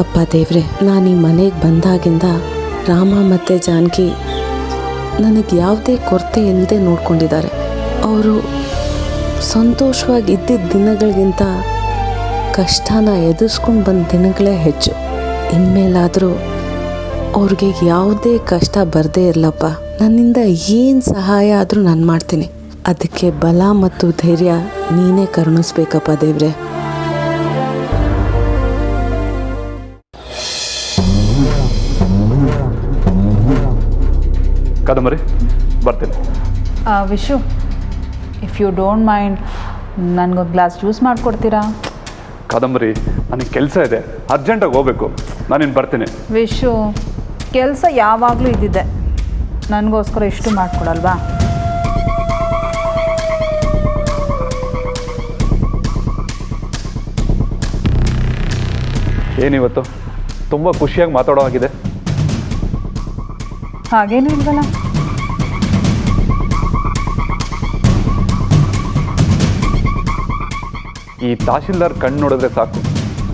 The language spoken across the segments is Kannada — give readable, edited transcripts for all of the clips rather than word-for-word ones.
ಅಪ್ಪ ದೇವ್ರೆ, ನಾನು ಈ ಮನೆಗೆ ಬಂದಾಗಿಂದ ರಾಮ ಮತ್ತು ಜಾನಕಿ ನನಗೆ ಯಾವುದೇ ಕೊರತೆ ಇಲ್ಲದೆ ನೋಡ್ಕೊಂಡಿದ್ದಾರೆ. ಅವರು ಸಂತೋಷವಾಗಿ ಇದ್ದಿದ್ದ ದಿನಗಳಿಗಿಂತ ಕಷ್ಟನ ಎದುರಿಸ್ಕೊಂಡು ಬಂದ ದಿನಗಳೇ ಹೆಚ್ಚು. ಇನ್ಮೇಲಾದರೂ ಅವ್ರಿಗೆ ಯಾವುದೇ ಕಷ್ಟ ಬರದೇ ಇರಲಪ್ಪ. ನನ್ನಿಂದ ಏನು ಸಹಾಯ ಆದರೂ ನಾನು ಮಾಡ್ತೀನಿ. ಅದಕ್ಕೆ ಬಲ ಮತ್ತು ಧೈರ್ಯ ನೀನೇ ಕರುಣಿಸ್ಬೇಕಪ್ಪ ದೇವ್ರೆ. ಕಾದಂಬರಿ, ಬರ್ತೀನಿ. Vishu, if you don't mind ನನಗೊಂದು ಗ್ಲಾಸ್ ಜ್ಯೂಸ್ ಮಾಡಿಕೊಡ್ತೀರಾ? ಕಾದಂಬರಿ, ನನಗೆ ಕೆಲಸ ಇದೆ, ಅರ್ಜೆಂಟಾಗಿ ಹೋಗ್ಬೇಕು. ನಾನಿನ್ನು ಬರ್ತೀನಿ. ವಿಶು, ಕೆಲಸ ಯಾವಾಗಲೂ ಇದ್ದಿದ್ದೆ, ನನಗೋಸ್ಕರ ಇಷ್ಟು ಮಾಡಿಕೊಡಲ್ವಾ? ಏನಿವತ್ತು ತುಂಬ ಖುಷಿಯಾಗಿ ಮಾತಾಡೋ ಆಗಿದೆ. ಹಾಗೇನೂ ಇಲ್ವಲ್ಲ. ಈ ತಹಶೀಲ್ದಾರ್ ಕಣ್ಣು ನೋಡಿದ್ರೆ ಸಾಕು,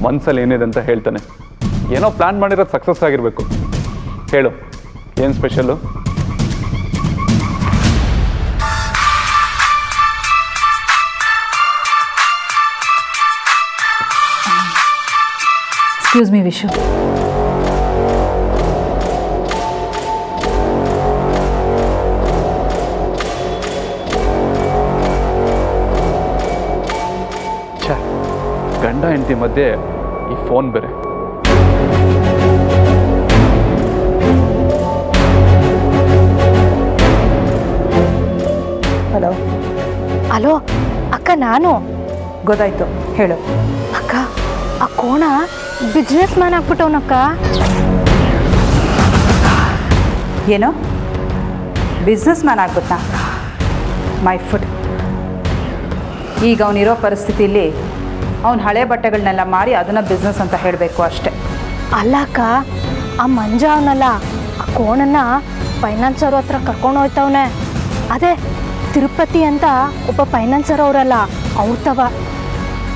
ಮನಸ್ಸಲ್ಲಿ ಏನಿದೆ ಅಂತ ಹೇಳ್ತಾನೆ. ಏನೋ ಪ್ಲ್ಯಾನ್ ಮಾಡಿರೋದು ಸಕ್ಸಸ್ ಆಗಿರಬೇಕು. ಹೇಳು, ಏನು ಸ್ಪೆಷಲ್ಲು? ಎಕ್ಸ್ಕ್ಯೂಸ್ ಮೀ ವಿಶು, ಗಂಡ ಹೆಂಡತಿ ಮಧ್ಯೆ ಈ ಫೋನ್ ಬೇರೆ. ಹಲೋ. ಹಲೋ ಅಕ್ಕ, ನಾನು. ಗೊತ್ತಾಯ್ತು, ಹೇಳು. ಅಕ್ಕ, ಆ ಕೋಣ ಬಿಸ್ನೆಸ್ ಮ್ಯಾನ್ ಆಗ್ಬಿಟ್ಟವನಕ್ಕ. ಏನು, ಬಿಸ್ನೆಸ್ ಮ್ಯಾನ್ ಆಗ್ಬಿಟ್ನಾ? My food. ಈಗ ಅವನಿರೋ ಪರಿಸ್ಥಿತಿಯಲ್ಲಿ ಅವನು ಹಳೆ ಬಟ್ಟೆಗಳನ್ನೆಲ್ಲ ಮಾರಿ ಅದನ್ನು ಬಿಸ್ನೆಸ್ ಅಂತ ಹೇಳಬೇಕು ಅಷ್ಟೆ. ಅಲ್ಲ ಅಕ್ಕ, ಆ ಮಂಜ ಅವನಲ್ಲ, ಆ ಕೋಣನ್ನ ಫೈನಾನ್ಸರ್ ಹತ್ರ ಕರ್ಕೊಂಡು ಹೋಯ್ತವನೆ. ಅದೇ ತಿರುಪತಿ ಅಂತ ಒಬ್ಬ ಫೈನಾನ್ಸರ್ ಅವರಲ್ಲ, ಅವ್ರ ತವ.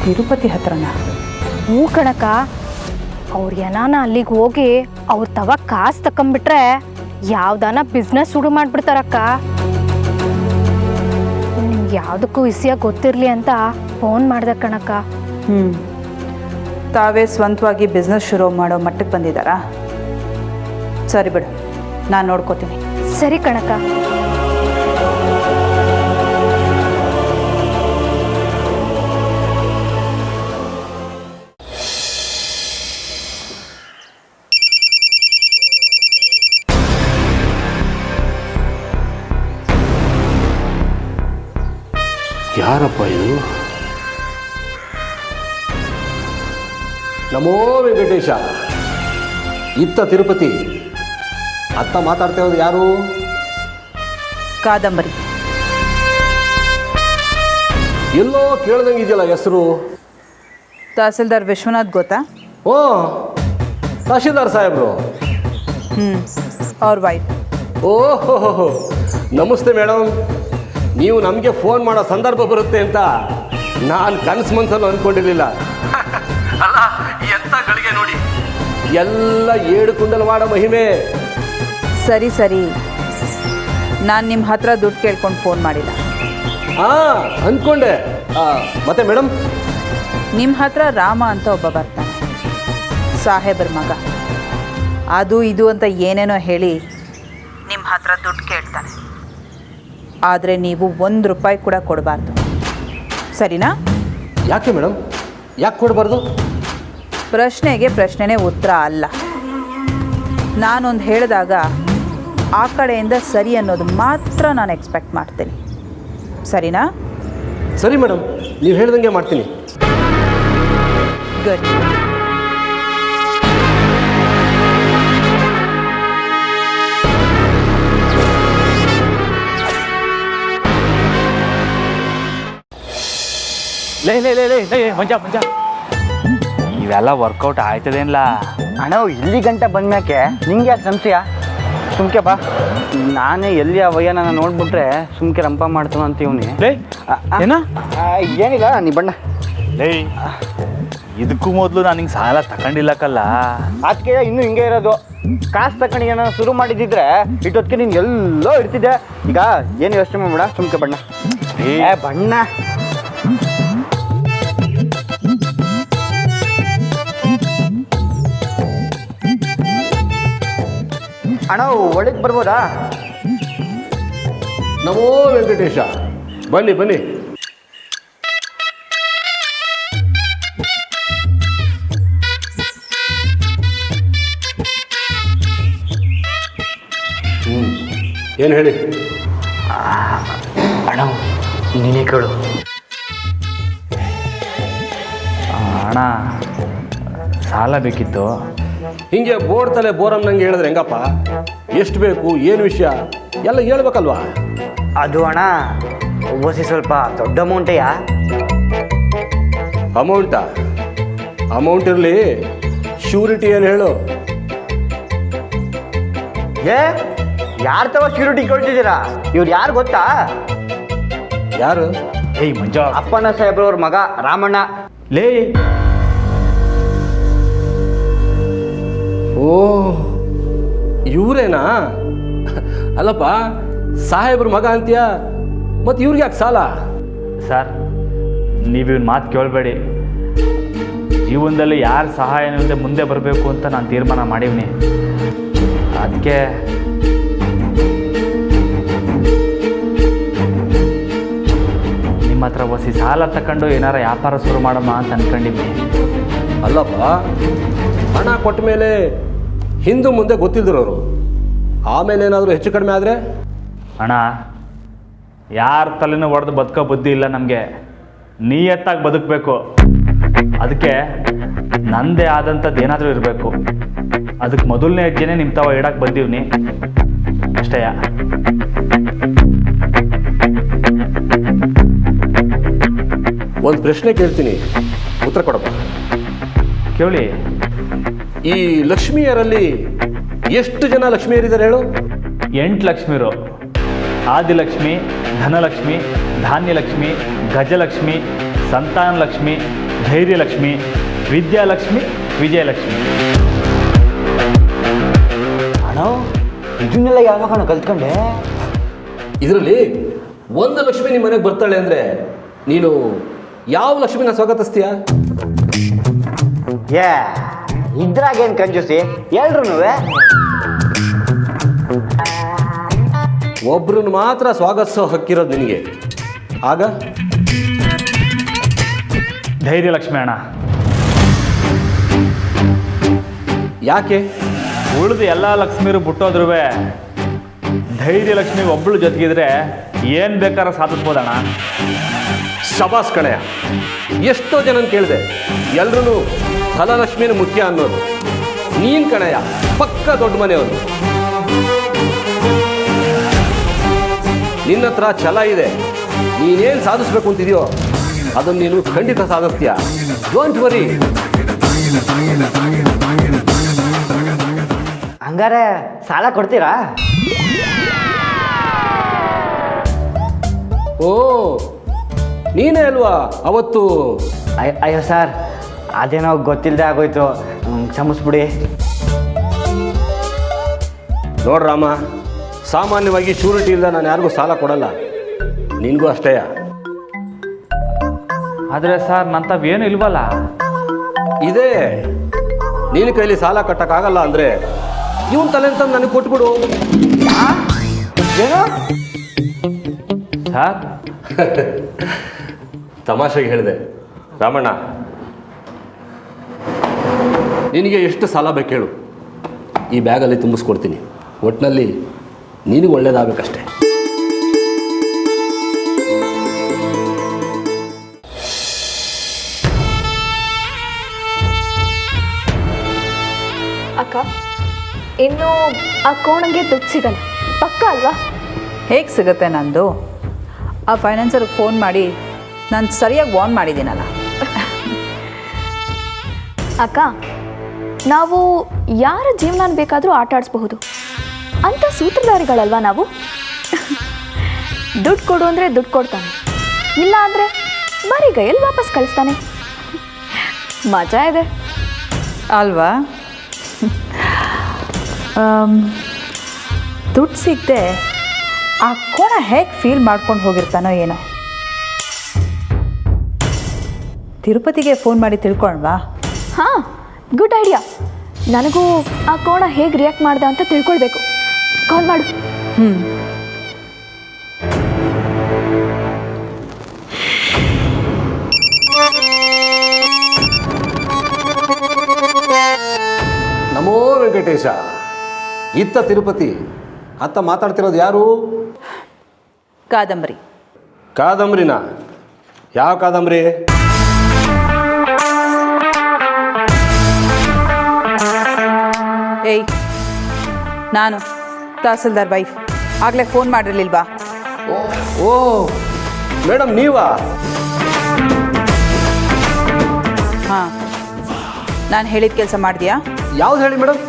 ತಿರುಪತಿ ಹತ್ರನ? ಹ್ಞೂ ಕಣಕ್ಕ. ಅವ್ರು ಏನಾನ ಅಲ್ಲಿಗೆ ಹೋಗಿ ಅವ್ರ ತವ ಕಾಸು ತಕೊಂಬಿಟ್ರೆ ಯಾವ್ದಾನ ಬಿಸ್ನೆಸ್ ಶುರು ಮಾಡಿಬಿಡ್ತಾರಕ್ಕ. ನಿಮ್ಗೆ ಯಾವುದಕ್ಕೂ ವಿಷಯ ಗೊತ್ತಿರಲಿ ಅಂತ ಫೋನ್ ಮಾಡ್ದೆ ಕಣಕ್ಕ. ತಾವೇ ಸ್ವಂತವಾಗಿ ಬಿಸ್ನೆಸ್ ಶುರು ಮಾಡೋ ಮಟ್ಟಕ್ಕೆ ಬಂದಿದ್ದಾರಾ? ಸರಿ ಬಿಡು, ನಾನು ನೋಡ್ಕೋತೀನಿ. ಸರಿ ಕಣಕ್ಕ. ಯಾರಪ್ಪ ಇದು? ನಮೋ ವೆಂಕಟೇಶ. ಇತ್ತ ತಿರುಪತಿ, ಅತ್ತ ಮಾತಾಡ್ತಾ ಇರೋದು ಯಾರು? ಕಾದಂಬರಿ. ಎಲ್ಲೋ ಕೇಳ್ದಂಗಿದೆಯಲ್ಲ ಹೆಸರು. ತಹಸೀಲ್ದಾರ್ ವಿಶ್ವನಾಥ್ ಗೊತ್ತಾ? ಓ, ತಹಶೀಲ್ದಾರ್ ಸಾಹೇಬ್ರು. ಅವ್ರ ವೈಫ್. ಓಹೋ, ನಮಸ್ತೆ ಮೇಡಮ್. ನೀವು ನಮಗೆ ಫೋನ್ ಮಾಡೋ ಸಂದರ್ಭ ಬರುತ್ತೆ ಅಂತ ನಾನು ಕನಸು ಮನಸ್ಸಲ್ಲೂ ಅಂದ್ಕೊಂಡಿರಲಿಲ್ಲ. ಅಲ್ಲ, ಎಂಥ ಗಳಿಗೆ ನೋಡಿ, ಎಲ್ಲ ಏಳು ಕುಂಡಲವಾಡ ಮಹಿಮೆ. ಸರಿ ಸರಿ, ನಾನು ನಿಮ್ಮ ಹತ್ರ ದುಡ್ಡು ಕೇಳ್ಕೊಂಡು ಫೋನ್ ಮಾಡಿಲ್ಲ. ಹಾಂ, ಅಂದ್ಕೊಂಡೆ. ಮತ್ತೆ ಮೇಡಮ್, ನಿಮ್ಮ ಹತ್ರ ರಾಮ ಅಂತ ಒಬ್ಬ ಬರ್ತಾನೆ, ಸಾಹೇಬ್ರ ಮಗ. ಅದು ಇದು ಅಂತ ಏನೇನೋ ಹೇಳಿ ನಿಮ್ಮ ಹತ್ರ ದುಡ್ಡು ಕೇಳ್ತಾನೆ. ಆದರೆ ನೀವು ₹1 ಕೂಡ ಕೊಡಬಾರ್ದು, ಸರಿನಾ? ಯಾಕೆ ಮೇಡಮ್, ಯಾಕೆ ಕೊಡಬಾರ್ದು? ಪ್ರಶ್ನೆಗೆ ಪ್ರಶ್ನೆನೇ ಉತ್ತರ ಅಲ್ಲ. ನಾನೊಂದು ಹೇಳಿದಾಗ ಆ ಕಡೆಯಿಂದ ಸರಿ ಅನ್ನೋದು ಮಾತ್ರ ನಾನು ಎಕ್ಸ್ಪೆಕ್ಟ್ ಮಾಡ್ತೀನಿ, ಸರಿನಾ? ಸರಿ ಮೇಡಮ್, ನೀವು ಹೇಳ್ದಂಗೆ ಮಾಡ್ತೀನಿ. ಗುಡ್. ಲೇ ಲೇ ಲೇ ಲೇ ಲೇ ಮಂಜ ಮಂಜ, ಇವೆಲ್ಲ ವರ್ಕೌಟ್ ಆಯ್ತದೇನಿಲ್ಲ ಅಣ್ಣ. ಇಲ್ಲಿ ಗಂಟೆ ಬಂದ್ಮ್ಯಾಕೆ ನಿಂಗೆ ಯಾಕೆ ಸಂಶಯ? ಸುಮ್ಕೆ ಬಾ. ನಾನೇ ಎಲ್ಲಿ ಆ ವಯ್ಯ ನನ್ನ ನೋಡ್ಬಿಟ್ರೆ ಸುಮ್ಕೆ ರಂಪ ಮಾಡ್ತಾನ ಅಂತ ಇವನಿ. ಲೇ ಏನ? ಏನಿಲ್ಲ, ನೀ ಬಣ್ಣ. ಲೇ ಇದಕ್ಕೂ ಮೊದಲು ನಾನು ಹಿಂಗೆ ಸಾಲ ತಗೊಂಡಿಲ್ಲಕ್ಕಲ್ಲ. ಅದಕ್ಕೆ ಇನ್ನೂ ಹಿಂಗೆ ಇರೋದು. ಕಾಸು ತಗೊಂಡಿಗೆ ನಾನು ಶುರು ಮಾಡಿದ್ದಿದ್ರೆ ಇಟ್ಟೊತ್ತಿಗೆ ನೀನು ಎಲ್ಲೋ ಇಡ್ತಿದ್ದೆ. ಈಗ ಏನು ಯೋಚನೆ ಮಾಡಬೇಡ, ಸುಮ್ಕೆ ಬಣ್ಣ ಬಣ್ಣ. ಅಣ್ಣ ಒಳಗೆ ಬರ್ಬೋದಾ? ನಮೋ ವೆಂಕಟೇಶ, ಬನ್ನಿ ಬನ್ನಿ. ಏನು ಹೇಳಿ? ಅಣ್ಣ ನೀನೇ ಕೇಳು. ಅಣ್ಣ ಸಾಲ ಬೇಕಿತ್ತು. ಹಿಂಗೆ ಬೋರ್ಡ್ ತಲೆ ಬೋರನ್ನಂಗೆ ಹೇಳಿದ್ರೆ ಹೆಂಗಪ್ಪ? ಎಷ್ಟು ಬೇಕು, ಏನು ವಿಷಯ ಎಲ್ಲ ಹೇಳ್ಬೇಕಲ್ವಾ? ಅದು ಅಣ್ಣ ಒಬ್ಬಸಿ ಸ್ವಲ್ಪ ದೊಡ್ಡ ಅಮೌಂಟೆಯಾ? ಅಮೌಂಟ್ ಇರಲಿ, ಶ್ಯೂರಿಟಿ ಏನು ಹೇಳು? ಏ ಯಾರ ತವ ಶ್ಯೂರಿಟಿ ಕೊಡ್ತಿದ್ದೀರಾ? ಇವ್ರು ಯಾರು ಗೊತ್ತಾ? ಯಾರು? ಏಯ್ ಮಂಜ, ಅಪ್ಪಣ್ಣ ಸಾಹೇಬ್ರವ್ರ ಮಗ ರಾಮಣ್ಣ. ಲೇ ಓ ಇವರೇನಾ? ಅಲ್ಲಪ್ಪ, ಸಾಹೇಬ್ರ ಮಗ ಅಂತೀಯ, ಮತ್ತು ಇವ್ರಿಗೆ ಯಾಕೆ ಸಾಲ? ಸರ್, ನೀವು ಇವ್ನ ಮಾತು ಕೇಳಬೇಡಿ. ಜೀವನದಲ್ಲಿ ಯಾರ ಸಹಾಯನೂ ಮುಂದೆ ಬರಬೇಕು ಅಂತ ನಾನು ತೀರ್ಮಾನ ಮಾಡೀನಿ. ಅದಕ್ಕೆ ನಿಮ್ಮ ಹತ್ರ ಹೊಸಿ ಸಾಲ ತಗೊಂಡು ಏನಾರ ವ್ಯಾಪಾರ ಶುರು ಮಾಡಮ್ಮ ಅಂತ ಅನ್ಕೊಂಡಿದ್ವಿ. ಅಲ್ಲಪ್ಪ, ಹಣ ಕೊಟ್ಟ ಮೇಲೆ ಹಿಂದೆ ಮುಂದೆ ಗೊತ್ತಿದ್ದರು, ಆಮೇಲೆ ಏನಾದರೂ ಹೆಚ್ಚು ಕಡಿಮೆ ಆದರೆ? ಅಣ್ಣ, ಯಾರ ತಲೆನೂ ಹೊಡೆದು ಬದುಕೋ ಬುದ್ಧಿ ಇಲ್ಲ ನಮಗೆ. ನಿಯತ್ತಾಗಿ ಬದುಕಬೇಕು. ಅದಕ್ಕೆ ನಂದೇ ಆದಂಥದ್ದು ಏನಾದರೂ ಇರಬೇಕು. ಅದಕ್ಕೆ ಮೊದಲನೇ ಹೆಜ್ಜೆನೇ ನಿಮ್ಮ ತಾವ ಇಡಕ್ಕೆ ಬಂದೀವ್ನಿ ಅಷ್ಟೇ. ಒಂದು ಪ್ರಶ್ನೆ ಕೇಳ್ತೀನಿ, ಉತ್ತರ ಕೊಡಪ್ಪ. ಕೇಳಿ. ಈ ಲಕ್ಷ್ಮಿಯರಲ್ಲಿ ಎಷ್ಟು ಜನ ಲಕ್ಷ್ಮಿಯರಿದ್ದಾರೆ ಹೇಳು? 8 ಲಕ್ಷ್ಮಿರು. ಆದಿಲಕ್ಷ್ಮಿ, ಧನಲಕ್ಷ್ಮಿ, ಧಾನ್ಯಲಕ್ಷ್ಮಿ, ಗಜಲಕ್ಷ್ಮಿ, ಸಂತಾನಲಕ್ಷ್ಮಿ, ಧೈರ್ಯಲಕ್ಷ್ಮಿ, ವಿದ್ಯಾಲಕ್ಷ್ಮಿ, ವಿಜಯಲಕ್ಷ್ಮಿ. ಅಣ್ಣ ಇದನ್ನೆಲ್ಲ ಯಾವಾಗ ಕಲ್ತ್ಕೊಂಡೆ? ಇದರಲ್ಲಿ ಒಂದು ಲಕ್ಷ್ಮಿ ನಿಮ್ಮ ಮನೆಗೆ ಬರ್ತಾಳೆ ಅಂದರೆ ನೀನು ಯಾವ ಲಕ್ಷ್ಮಿನ ಸ್ವಾಗತಿಸ್ತೀಯ? ಏ ಇದ್ರಾಗೇನು ಕಂಜೂಸಿ, ಎಲ್ರೂ ಒಬ್ರನ್ನ ಮಾತ್ರ ಸ್ವಾಗತಿಸೋ ಹಕ್ಕಿರೋದು ನಿನಗೆ. ಆಗ ಧೈರ್ಯಲಕ್ಷ್ಮಿ ಅಣ್ಣ. ಯಾಕೆ? ಉಳಿದು ಎಲ್ಲ ಲಕ್ಷ್ಮೀರು ಬಿಟ್ಟೋದ್ರೂ ಧೈರ್ಯಲಕ್ಷ್ಮಿ ಒಬ್ಬಳು ಜೊತೆಗಿದ್ರೆ ಏನು ಬೇಕಾದ್ರೂ ಸಾಧಿಸ್ಬೋದಣ್ಣ. ಶಬಾಸ್ ಕಣೆಯ. ಎಷ್ಟೋ ಜನ ಕೇಳಿದೆ, ಎಲ್ರೂ ಧನಲಕ್ಷ್ಮಿನ ಮುಖ್ಯ ಅನ್ನೋದು. ನೀನು ಕಣೆಯ ಪಕ್ಕ ದೊಡ್ಡ ಮನೆಯವರು. ನಿನ್ನ ಹತ್ರ ಛಲ ಇದೆ. ನೀನೇನು ಸಾಧಿಸ್ಬೇಕು ಅಂತಿದೆಯೋ ಅದನ್ನು ನೀನು ಖಂಡಿತ ಸಾಧಿಸ್ತೀಯ. Don't worry. ಹಂಗಾರೆ ಸಾಲ ಕೊಡ್ತೀರಾ? ಓ ನೀನೇ ಅಲ್ವಾ ಅವತ್ತು? ಅಯ್ಯೋ ಸರ್, ಅದೇನೋ ಗೊತ್ತಿಲ್ಲದೆ ಆಗೋಯ್ತು, ಕ್ಷಮಿಸ್ಬಿಡಿ. ನೋಡ್ರಾಮ, ಸಾಮಾನ್ಯವಾಗಿ ಶ್ಯೂರಿಟಿ ಇಲ್ಲ ನಾನು ಯಾರಿಗೂ ಸಾಲ ಕೊಡಲ್ಲ, ನಿನಗೂ ಅಷ್ಟೇ. ಆದರೆ ಸರ್, ನಂತವೇನು ಇಲ್ವಲ್ಲ. ಇದೇ ನಿನ್ನ ಕೈಲಿ ಸಾಲ ಕಟ್ಟಕ್ಕಾಗಲ್ಲ ಅಂದರೆ ಇವನ್ ತಲೆ ಅಂತ ನನಗೆ ಕೊಟ್ಬಿಡು. ಏನು ಸರ್? ತಮಾಷೆಗೆ ಹೇಳಿದೆ ರಾಮಣ್ಣ. ನಿನಗೆ ಎಷ್ಟು ಸಾಲ ಬೇಕು ಹೇಳು, ಈ ಬ್ಯಾಗಲ್ಲಿ ತುಂಬಿಸ್ಕೊಡ್ತೀನಿ. ಒಟ್ಟಿನಲ್ಲಿ ನಿನಗೆ ಒಳ್ಳೇದಾಗಬೇಕಷ್ಟೆ. ಅಕ್ಕ, ಇನ್ನು ಆ ಕೋಣಂಗೆ ದುಡ್ಡು ಸಿಗಲ್ಲ ಪಕ್ಕ ಅಲ್ವಾ? ಹೇಗೆ ಸಿಗುತ್ತೆ ನಂದು? ಆ ಫೈನಾನ್ಸರ್ಗೆ ಫೋನ್ ಮಾಡಿ ನಾನು ಸರಿಯಾಗಿ ವಾರ್ನ್ ಮಾಡಿದ್ದೀನಲ್ಲ. ಅಕ್ಕ, ನಾವು ಯಾರ ಜೀವನ ಬೇಕಾದರೂ ಆಟ ಆಡಿಸ್ಬಹುದು ಅಂತ ಸೂತ್ರಧಾರಿಗಳಲ್ವಾ ನಾವು? ದುಡ್ಡು ಕೊಡು ಅಂದರೆ ದುಡ್ಡು ಕೊಡ್ತಾನೆ, ಇಲ್ಲ ಅಂದರೆ ಬರೀ ಕೈಯಲ್ಲಿ ವಾಪಸ್ ಕಳಿಸ್ತಾನೆ. ಮಜಾ ಇದೆ. ಅಲ್ವಾ? ದುಡ್ಡು ಸಿಗದೆ ಆ ಕೋಣ ಹೇಗೆ ಫೀಲ್ ಮಾಡ್ಕೊಂಡು ಹೋಗಿರ್ತಾನೋ ಏನೋ. ತಿರುಪತಿಗೆ ಫೋನ್ ಮಾಡಿ ತಿಳ್ಕೊಳ್ವಾ? ಹಾಂ, ಗುಡ್ ಐಡಿಯಾ. ನನಗೂ ಆ ಕೋಣ ಹೇಗೆ ರಿಯಾಕ್ಟ್ ಮಾಡ್ದ ಅಂತ ತಿಳ್ಕೊಳ್ಬೇಕು. ಕಾಲ್ ಮಾಡು. ನಮೋ ವೆಂಕಟೇಶ. ಇತ್ತ ತಿರುಪತಿ, ಅತ್ತ ಮಾತಾಡ್ತಿರೋದು ಯಾರು? ಕಾದಂಬರಿ. ಕಾದಂಬರಿನ? ಯಾವ ಕಾದಂಬರಿ? ಏಯ್, ನಾನು ತಹಸೀಲ್ದಾರ್ ವೈಫ್. ಆಗಲೇ ಫೋನ್ ಮಾಡಿರಲಿಲ್ವಾ? ಓ ಮೇಡಮ್, ನೀವಾ? ಹಾಂ, ನಾನು ಹೇಳಿದ ಕೆಲಸ ಮಾಡಿದ್ಯಾ? ಯಾವ್ದು ಹೇಳಿ ಮೇಡಮ್?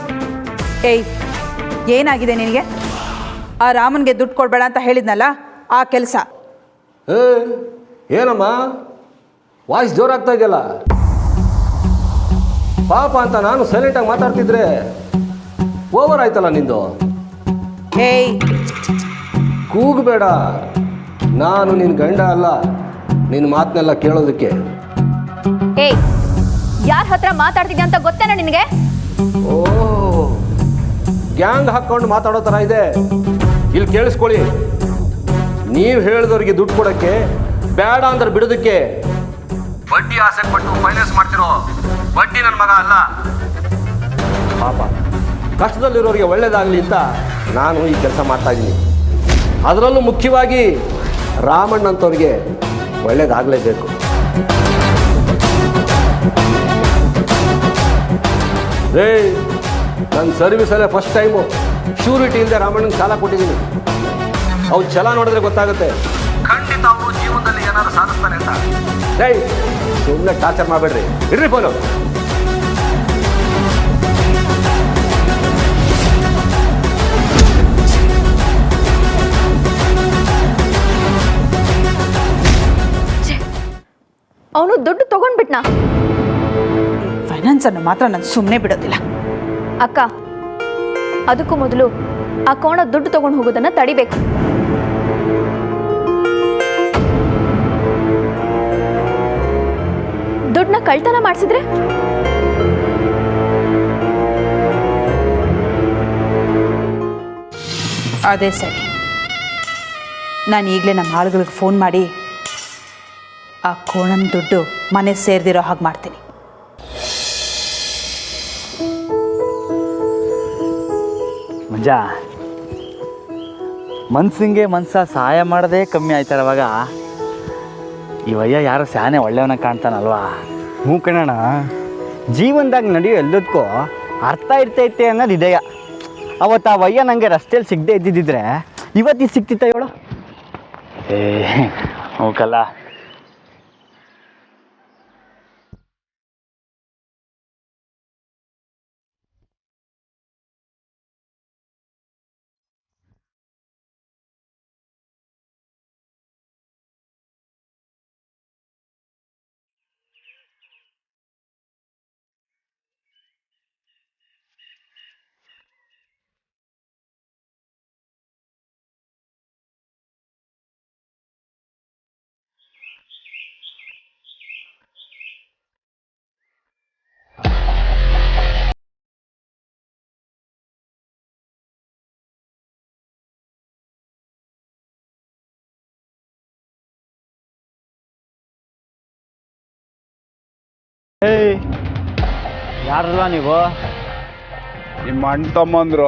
ಏಯ್, ಏನಾಗಿದೆ ನಿನಗೆ? ಆ ರಾಮನ್ಗೆ ದುಡ್ಡು ಕೊಡಬೇಡ ಅಂತ ಹೇಳಿದ್ನಲ್ಲ, ಆ ಕೆಲಸ. ಏನಮ್ಮ ವಾಯ್ಸ್ ಜೋರಾಗ್ತಾ ಇದೆಯಲ್ಲ? ಪಾಪ ಅಂತ ನಾನು ಸೈಲೆಂಟಾಗಿ ಮಾತಾಡ್ತಿದ್ರೆ ಓವರ್ ಆಯ್ತಲ್ಲ ನಿಂದು. ಏಯ್, ಕೂಗಬೇಡ. ನಾನು ನಿನ್ನ ಗಂಡ ಅಲ್ಲ, ನಿನ್ನ ಮಾತನ್ನೆಲ್ಲ ಕೇಳೋದಕ್ಕೆ. ಏಯ್, ಯಾರ ಹತ್ರ ಮಾತಾಡ್ತಿದ್ಯಾ ಅಂತ ಗೊತ್ತೇನೋ ನಿನಗೆ? ಓ, ಗ್ಯಾಂಗ್ ಹಾಕ್ಕೊಂಡು ಮಾತಾಡೋ ಥರ ಇದೆ. ಇಲ್ಲಿ ಕೇಳಿಸ್ಕೊಳ್ಳಿ, ನೀವು ಹೇಳಿದವ್ರಿಗೆ ದುಡ್ಡು ಕೊಡೋಕ್ಕೆ, ಬೇಡ ಅಂದ್ರೆ ಬಿಡೋದಕ್ಕೆ ಬಡ್ಡಿ ಆಸೆ ಪಟ್ಟು ಫೈನಾನ್ಸ್ ಮಾಡ್ತಿರೋ ಬಡ್ಡಿ ನನ್ನ ಮಗ ಅಲ್ಲ. ಪಾಪ ಕಷ್ಟದಲ್ಲಿರೋರಿಗೆ ಒಳ್ಳೇದಾಗಲಿ ಅಂತ ನಾನು ಈ ಕೆಲಸ ಮಾಡ್ತಾ ಇದ್ದೀನಿ. ಅದರಲ್ಲೂ ಮುಖ್ಯವಾಗಿ ರಾಮಣ್ಣಂಥವ್ರಿಗೆ ಒಳ್ಳೇದಾಗಲೇಬೇಕು. ರೇ, ನನ್ನ ಸರ್ವಿಸಲ್ಲೇ ಫಸ್ಟ್ ಟೈಮು ಶ್ಯೂರಿಟಿ ಇಲ್ಲದೆ ರಾಮಣ್ಣನ ಸಾಲ ಕೊಟ್ಟಿದ್ದೀನಿ. ಅವ್ರು ಛಲ ನೋಡಿದ್ರೆ ಗೊತ್ತಾಗುತ್ತೆ, ಖಂಡಿತ ಅವರು ಜೀವನದಲ್ಲಿ ಏನಾದ್ರು ಸಾಧಿಸ್ತಾನೆ ಅಂತ. ರೇ, ಸುಮ್ಮನೆ ಟಾರ್ಚರ್ ಮಾಡಬೇಡ್ರಿ, ಇಡ್ರಿ ಫೋನು. ಅವನು ದುಡ್ಡು ತಗೊಂಡ್ಬಿಟ್ನಾ? ಫೈನಾನ್ಸನ್ನು ಮಾತ್ರ ನಾನು ಸುಮ್ಮನೆ ಬಿಡೋದಿಲ್ಲ. ಅಕ್ಕ, ಅದಕ್ಕೂ ಮೊದಲು ಆ ಕೋಣ ದುಡ್ಡು ತಗೊಂಡು ಹೋಗೋದನ್ನ ತಡಿಬೇಕು. ದುಡ್ಡನ್ನ ಕಳ್ತನ ಮಾಡಿಸಿದ್ರೆ? ಅದೇ ಸರಿ. ನಾನು ಈಗಲೇ ನಮ್ಮ ಆಳುಗಳಿಗೆ ಫೋನ್ ಮಾಡಿ ಆ ಕೋಣನ ದುಡ್ಡು ಮನೆ ಸೇರ್ದಿರೋ ಹಾಗೆ ಮಾಡ್ತೀನಿ. ಮಂಜ, ಮನ್ಸಿಂಗೆ ಮನ್ಸ ಸಹಾಯ ಮಾಡೋದೇ ಕಮ್ಮಿ ಆಯ್ತಾರವಾಗ ಇವಯ್ಯ ಯಾರೋ ಸ್ಯಾನೆ ಒಳ್ಳೆಯವನ ಕಾಣ್ತಾನಲ್ವಾ? ಹ್ಞೂ ಕಣಣ, ಜೀವನದಾಗ ನಡೆಯೋ ಎಲ್ಲದಕ್ಕೂ ಅರ್ಥ ಇರ್ತೈತೆ ಅನ್ನೋದು ಇದೆಯಾ. ಅವತ್ತು ಆ ವಯ್ಯ ನನಗೆ ರಸ್ತೆಯಲ್ಲಿ ಸಿಗದೆ ಇದ್ದಿದ್ದಿದ್ರೆ ಇವತ್ತು ಸಿಕ್ತಿತ್ತ ಹೇಳು? ಏ ಹೋಗಲ್ಲ. ಏಯ್, ಯಾರಲ್ವಾ ನೀವು? ನಿಮ್ಮ ಅಣ್ಣ ತಮ್ಮಂದ್ರು.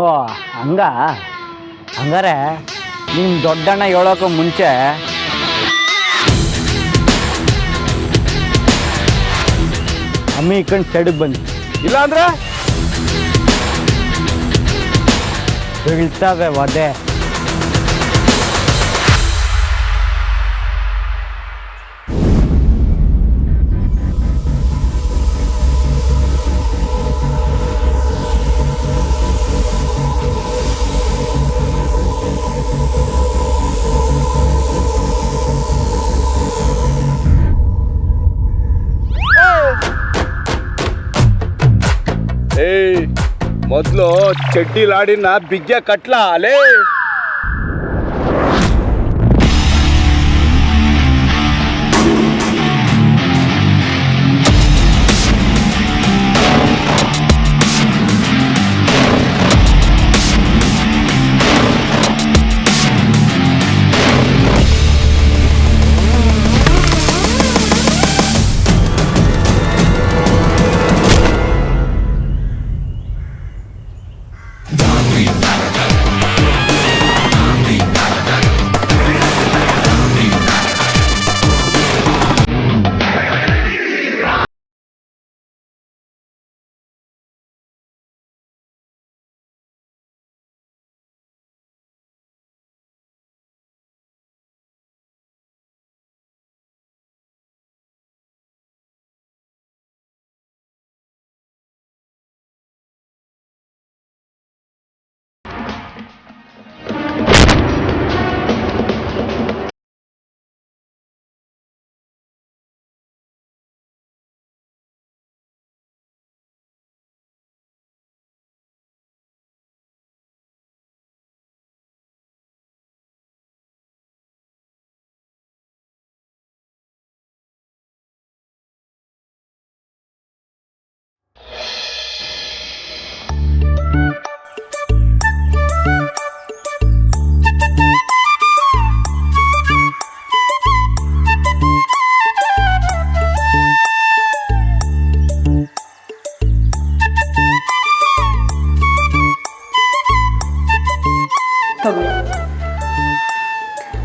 ಓ ಹಂಗಾರೆ ನಿಮ್ಮ ದೊಡ್ಡಣ್ಣ ಹೇಳೋಕ್ಕೂ ಮುಂಚೆ ಅಮ್ಮಿ ಇಕ್ಕಂಡು ಸೈಡಿಗೆ ಬನ್ನಿ, ಇಲ್ಲಾಂದ್ರೆ ಬೀಳ್ತವೆ ಒದೆ. ಮೊದಲು ಚಡ್ಡಿ ಲಾಡಿನ ಬಿಗ್ಗೆ ಕಟ್ಲಾ ಅಲೇ.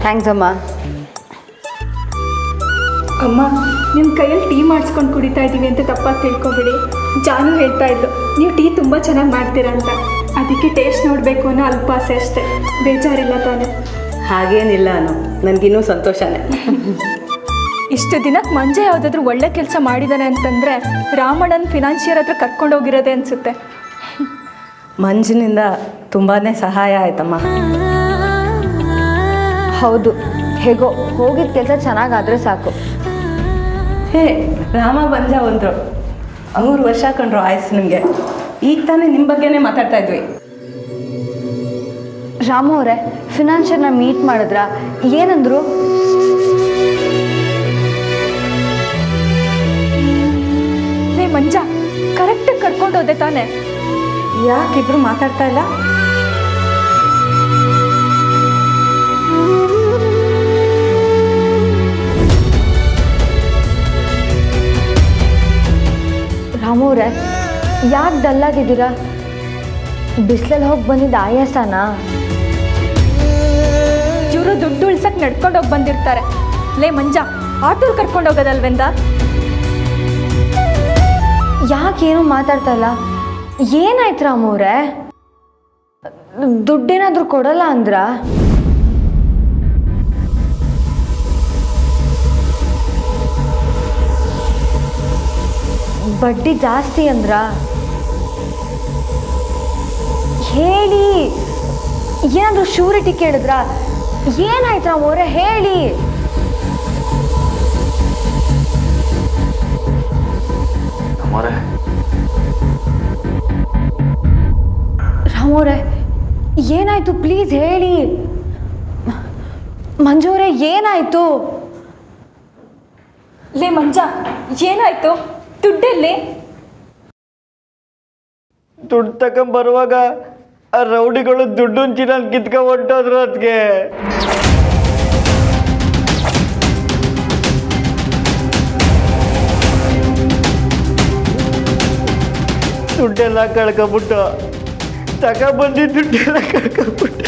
ಥ್ಯಾಂಕ್ಸ್ ಅಮ್ಮ. ಅಮ್ಮ, ನಿಮ್ಮ ಕೈಯಲ್ಲಿ ಟೀ ಮಾಡಿಸ್ಕೊಂಡು ಕುಡಿತಾ ಇದ್ದೀವಿ ಅಂತ ತಪ್ಪಾಗಿ ತಿಳ್ಕೊಬೇಡಿ. ಜಾನು ಹೇಳ್ತಾ ಇದ್ದು ನೀವು ಟೀ ತುಂಬ ಚೆನ್ನಾಗಿ ಮಾಡ್ತೀರಾ ಅಂತ. ಅದಕ್ಕೆ ಟೇಸ್ಟ್ ನೋಡಬೇಕು ಅನ್ನೋ ಅಲ್ಪ ಆಸೆ ಅಷ್ಟೇ, ಬೇಜಾರಿಲ್ಲ ತಾನೆ? ಹಾಗೇನಿಲ್ಲ ಅನು, ನನಗಿನ್ನೂ ಸಂತೋಷನೇ. ಇಷ್ಟು ದಿನಕ್ಕೆ ಮಂಜೆ ಯಾವುದಾದ್ರೂ ಒಳ್ಳೆ ಕೆಲಸ ಮಾಡಿದ್ದಾನೆ ಅಂತಂದರೆ ರಾಮಣ್ಣನ ಫಿನಾನ್ಷಿಯರ್ ಹತ್ರ ಕರ್ಕೊಂಡೋಗಿರೋದೆ ಅನಿಸುತ್ತೆ. ಮಂಜಿನಿಂದ ತುಂಬಾ ಸಹಾಯ ಆಯ್ತಮ್ಮ. ಹೌದು, ಹೇಗೋ ಹೋಗಿದ್ದ ಕೆಲಸ ಚೆನ್ನಾಗಾದರೆ ಸಾಕು. ಹೇ, ರಾಮ ಮಂಜ ಒಂದರು 3 ವರ್ಷ ಕಂಡ್ರು ಆಯ್ತು ನಿಮಗೆ. ಈಗ ತಾನೇ ನಿಮ್ಮ ಬಗ್ಗೆನೇ ಮಾತಾಡ್ತಾ ಇದ್ವಿ. ರಾಮು ಅವರೇ, ಫಿನಾನ್ಷಿಯರ್ನ ಮೀಟ್ ಮಾಡಿದ್ರ? ಏನಂದ್ರು? ಲೇ ಮಂಜ, ಕರೆಕ್ಟಾಗಿ ಕರ್ಕೊಂಡು ಹೋದೆ ತಾನೆ? ಯಾಕಿಬ್ರು ಮಾತಾಡ್ತಾ ಇಲ್ಲ? ರಾಮು ಅವರೇ, ಯಾಕೆ ಡಲ್ಲಾಗಿದ್ದೀರಾ? ಬಿಸಿಲಲ್ಲಿ ಹೋಗಿ ಬಂದಿದ್ದ ಆಯಾಸನಾ? ಇವರು ದುಡ್ಡು ಉಳ್ಸಕ್ಕೆ ನಡ್ಕೊಂಡೋಗಿ ಬಂದಿರ್ತಾರೆ. ಲೇ ಮಂಜ, ಆಟೋಲ್ ಕರ್ಕೊಂಡು ಹೋಗೋದಲ್ವೆಂದ? ಯಾಕೇನು ಮಾತಾಡ್ತಾ ಇಲ್ಲ? ಏನಾಯ್ತು ರಾಮು ಅವರೇ? ದುಡ್ಡೇನಾದರೂ ಕೊಡಲ್ಲ ಅಂದ್ರ? ಬಡ್ಡಿ ಜಾಸ್ತಿ ಅಂದ್ರ? ಹೇಳಿ, ಏನಾದರೂ ಶ್ಯೂರಿಟಿ ಕೇಳಿದ್ರ? ಏನಾಯ್ತು ರಾಮು ಅವರೇ, ಹೇಳಿ. ರಾಮು ಅವರೇ, ಏನಾಯ್ತು? ಪ್ಲೀಸ್ ಹೇಳಿ. ಮಂಜು ಅವರೇ, ಏನಾಯ್ತು? ಲೇ ಮಂಜ, ಏನಾಯ್ತು? ದುಡ್ಡೆಲ್ಲಿ? ದುಡ್ಡು ತಗೊಂಬರುವಾಗ ಆ ರೌಡಿಗಳು ದುಡ್ಡು ಚಿನ್ನ ಕಿತ್ಕೊಂಡು ಹೊಂಟೋದ್ರು. ಅದಕ್ಕೆ ದುಡ್ಡೆಲ್ಲ ಕಳ್ಕೊಬಿಟ್ಟು, ತಗೊಂಬಂದಿದ್ದು ದುಡ್ಡೆಲ್ಲ ಕಳ್ಕೊಬಿಟ್ಟು